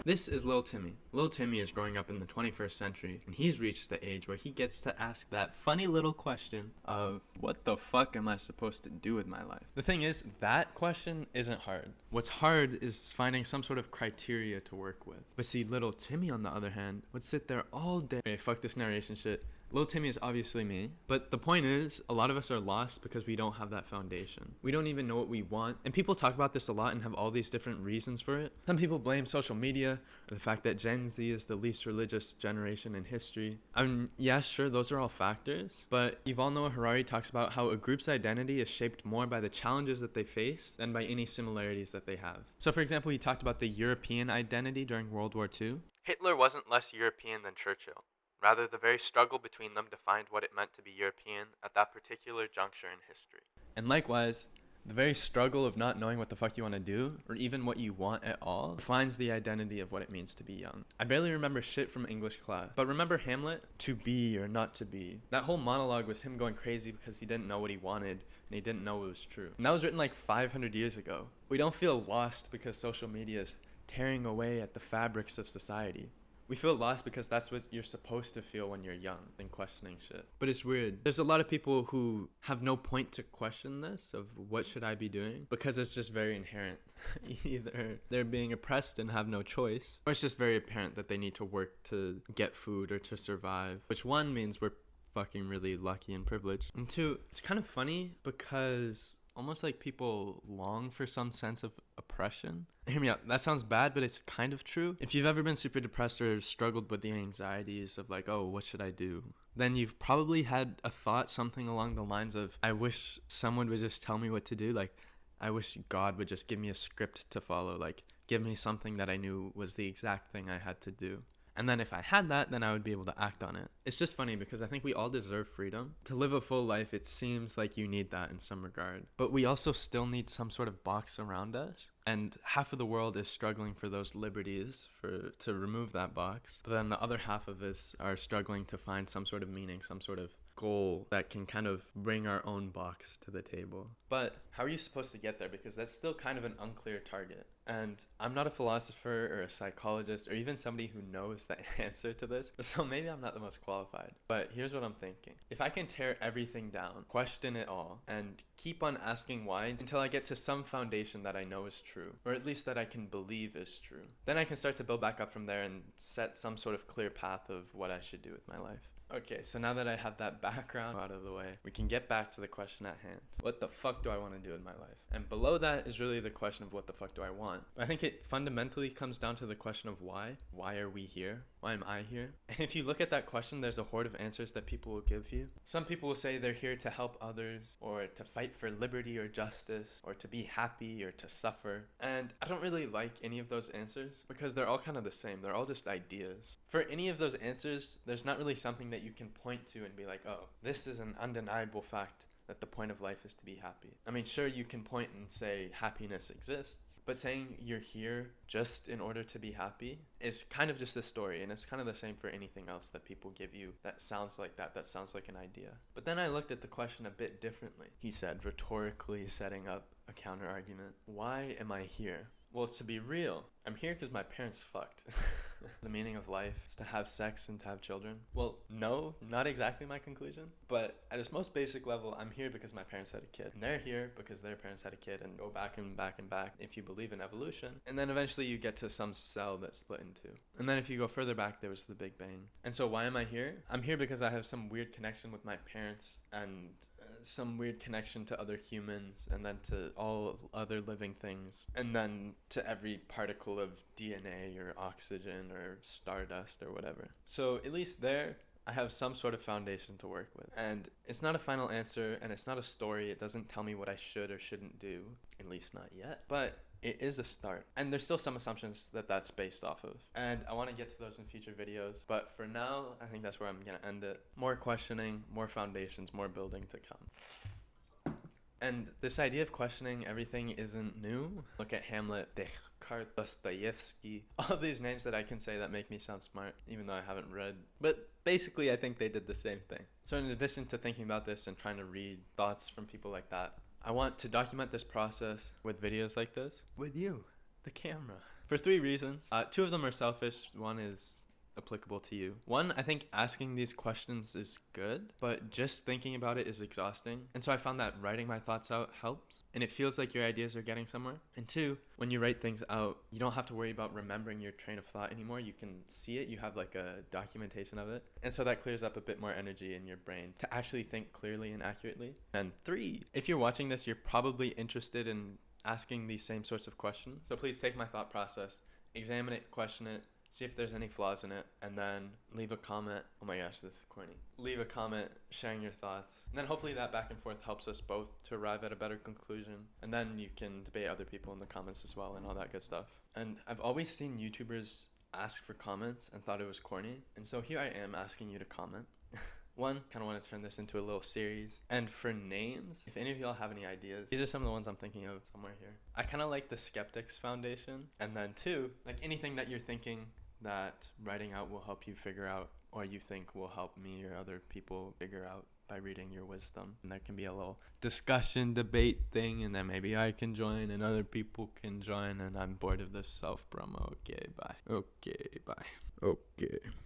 This is Lil Timmy. Lil Timmy is growing up in the 21st century, and he's reached the age where he gets to ask that funny little question of, what the fuck am I supposed to do with my life? The thing is, that question isn't hard. What's hard is finding some sort of criteria to work with. But see, little Timmy, on the other hand, would sit there all day. Okay, fuck this narration shit. Lil Timmy is obviously me, but the point is, a lot of us are lost because we don't have that foundation. We don't even know what we want, and people talk about this a lot and have all these different reasons for it. Some people blame social media, or the fact that Gen Z is the least religious generation in history. Yeah, sure, those are all factors, but Yuval Noah Harari talks about how a group's identity is shaped more by the challenges that they face than by any similarities that they have. So for example, he talked about the European identity during World War II. Hitler wasn't less European than Churchill. Rather, the very struggle between them defined what it meant to be European at that particular juncture in history. And likewise, the very struggle of not knowing what the fuck you want to do, or even what you want at all, defines the identity of what it means to be young. I barely remember shit from English class, but remember Hamlet? To be or not to be. That whole monologue was him going crazy because he didn't know what he wanted, and he didn't know it was true. And that was written like 500 years ago. We don't feel lost because social media is tearing away at the fabrics of society. We feel lost because that's what you're supposed to feel when you're young and questioning shit. But it's weird. There's a lot of people who have no point to question this of what should I be doing because it's just very inherent. Either they're being oppressed and have no choice, or it's just very apparent that they need to work to get food or to survive, which one means we're fucking really lucky and privileged. And two, it's kind of funny because almost like people long for some sense of oppression. Hear me out. That sounds bad, but it's kind of true. If you've ever been super depressed or struggled with the anxieties of like, oh, what should I do? Then you've probably had a thought something along the lines of, I wish someone would just tell me what to do. Like, I wish God would just give me a script to follow. Like, give me something that I knew was the exact thing I had to do. And then if I had that, then I would be able to act on it. It's just funny because I think we all deserve freedom. To live a full life, it seems like you need that in some regard. But we also still need some sort of box around us. And half of the world is struggling for those liberties to remove that box. But then the other half of us are struggling to find some sort of meaning, some sort of goal that can kind of bring our own box to the table. But how are you supposed to get there? Because that's still kind of an unclear target. And I'm not a philosopher or a psychologist or even somebody who knows the answer to this, so maybe I'm not the most qualified. But here's what I'm thinking. If I can tear everything down, question it all, and keep on asking why until I get to some foundation that I know is true, or at least that I can believe is true, then I can start to build back up from there and set some sort of clear path of what I should do with my life. Okay, so now that I have that background out of the way, we can get back to the question at hand. What the fuck do I want to do in my life? And below that is really the question of what the fuck do I want? I think it fundamentally comes down to the question of why. Why are we here? Why am I here? And if you look at that question, there's a horde of answers that people will give you. Some people will say they're here to help others, or to fight for liberty or justice, or to be happy or to suffer. And I don't really like any of those answers because they're all kind of the same. They're all just ideas. For any of those answers, there's not really something that you can point to and be like, oh, this is an undeniable fact that the point of life is to be happy. I mean, sure, you can point and say happiness exists, but saying you're here just in order to be happy is kind of just a story, and it's kind of the same for anything else that people give you that sounds like that sounds like an idea. But then I looked at the question a bit differently. He said, rhetorically setting up a counter argument. Why am I here? Well, to be real, I'm here because my parents fucked. The meaning of life is to have sex and to have children. Well, no, not exactly my conclusion. But at its most basic level, I'm here because my parents had a kid. And they're here because their parents had a kid, and go back and back and back if you believe in evolution. And then eventually you get to some cell that's split in two. And then if you go further back, there was the Big Bang. And so why am I here? I'm here because I have some weird connection with my parents and some weird connection to other humans, and then to all other living things, and then to every particle of DNA or oxygen or stardust or whatever. So at least there, I have some sort of foundation to work with. And it's not a final answer, and it's not a story. It doesn't tell me what I should or shouldn't do, at least not yet. But it is a start. And there's still some assumptions that that's based off of. And I want to get to those in future videos. But for now, I think that's where I'm going to end it. More questioning, more foundations, more building to come. And this idea of questioning everything isn't new. Look at Hamlet, Descartes, Dostoevsky, all these names that I can say that make me sound smart, even though I haven't read. But basically, I think they did the same thing. So in addition to thinking about this and trying to read thoughts from people like that, I want to document this process with videos like this with you, the camera. For 3 reasons. 2 of them are selfish. One is applicable to you. One, I think asking these questions is good, but just thinking about it is exhausting. And so I found that writing my thoughts out helps, and it feels like your ideas are getting somewhere. And 2, when you write things out, you don't have to worry about remembering your train of thought anymore. You can see it, you have like a documentation of it. And so that clears up a bit more energy in your brain to actually think clearly and accurately. And 3, if you're watching this, you're probably interested in asking these same sorts of questions. So please take my thought process, examine it, question it, see if there's any flaws in it, and then leave a comment. Oh my gosh, this is corny. Leave a comment sharing your thoughts. And then hopefully that back and forth helps us both to arrive at a better conclusion. And then you can debate other people in the comments as well and all that good stuff. And I've always seen YouTubers ask for comments and thought it was corny. And so here I am asking you to comment. One, kind of want to turn this into a little series. And for names, if any of y'all have any ideas, these are some of the ones I'm thinking of somewhere here. I kind of like the Skeptics Foundation. And then 2, like anything that you're thinking that writing out will help you figure out, or you think will help me or other people figure out by reading your wisdom. And there can be a little discussion, debate thing, and then maybe I can join and other people can join, and I'm bored of this self-promo. Okay, bye. Okay, bye. Okay.